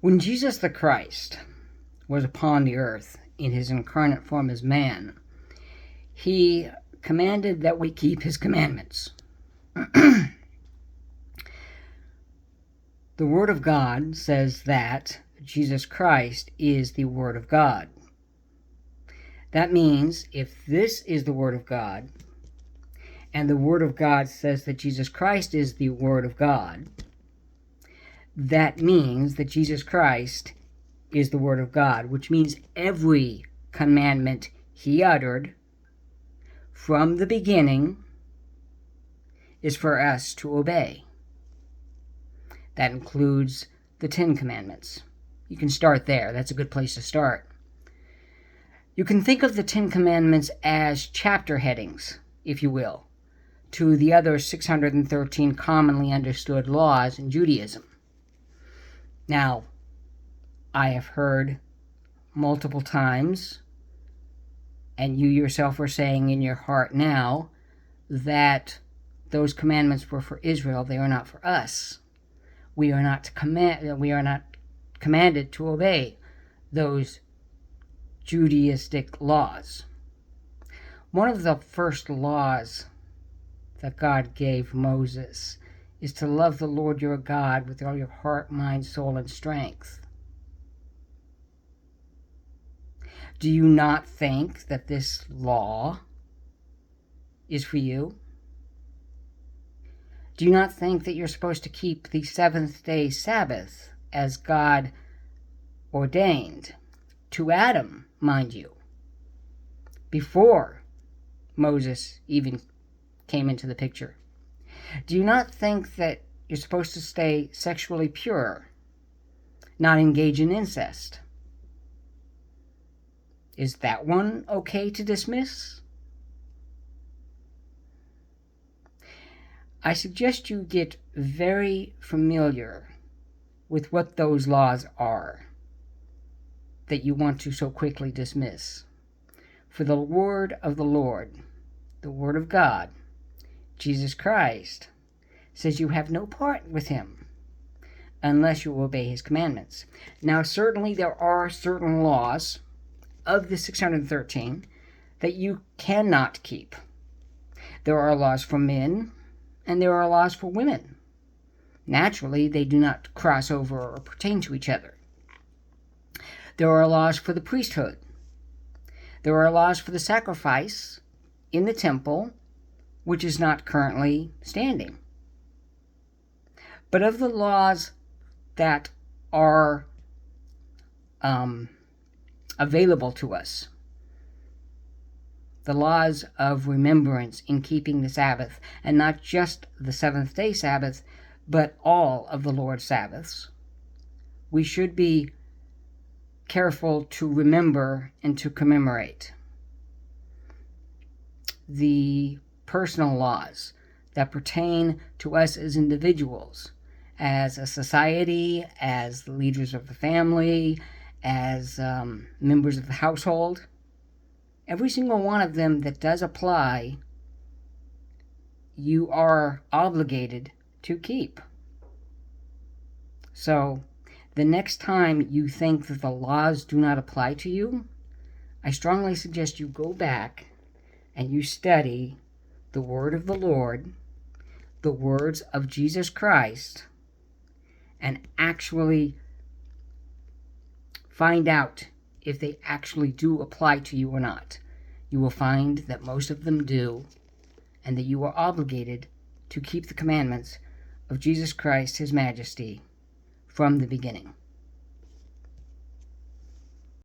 When Jesus the Christ was upon the earth in his incarnate form as man, he commanded that we keep his commandments. The Word of God says that Jesus Christ is the Word of God. That means if this is the Word of God, and the Word of God says that Jesus Christ is the Word of God, that means that Jesus Christ is the Word of God, which means every commandment he uttered from the beginning is for us to obey. That includes the 10 Commandments. You can start there. That's a good place to start. You can think of the 10 Commandments as chapter headings, if you will, to the other 613 commonly understood laws in Judaism. Now, I have heard multiple times, and you yourself are saying in your heart now, that those commandments were for Israel. They are not for us. We are not commanded to obey those Judaistic laws. One of the first laws that God gave Moses is to love the Lord your God with all your heart, mind, soul, and strength. Do you not think that this law is for you? Do you not think that you're supposed to keep the seventh-day Sabbath as God ordained to Adam, mind you, before Moses even came into the picture? Do you not think that you're supposed to stay sexually pure, not engage in incest? Is that one okay to dismiss? I suggest you get very familiar with what those laws are that you want to so quickly dismiss. For the word of the Lord, the word of God, Jesus Christ, says you have no part with him unless you obey his commandments. Now, certainly there are certain laws of the 613 that you cannot keep. There are laws for men and there are laws for women. Naturally, they do not cross over or pertain to each other. There are laws for the priesthood. There are laws for the sacrifice in the temple, which is not currently standing. But of the laws that are available to us, the laws of remembrance in keeping the Sabbath, and not just the seventh-day Sabbath, but all of the Lord's Sabbaths, we should be careful to remember and to commemorate. The personal laws that pertain to us as individuals, as a society, as the leaders of the family, as members of the household, every single one of them that does apply, you are obligated to keep. So, the next time you think that the laws do not apply to you, I strongly suggest you go back and you study the word of the Lord, the words of Jesus Christ, and actually find out if they actually do apply to you or not. You will find that most of them do, and that you are obligated to keep the commandments of Jesus Christ, His Majesty, from the beginning.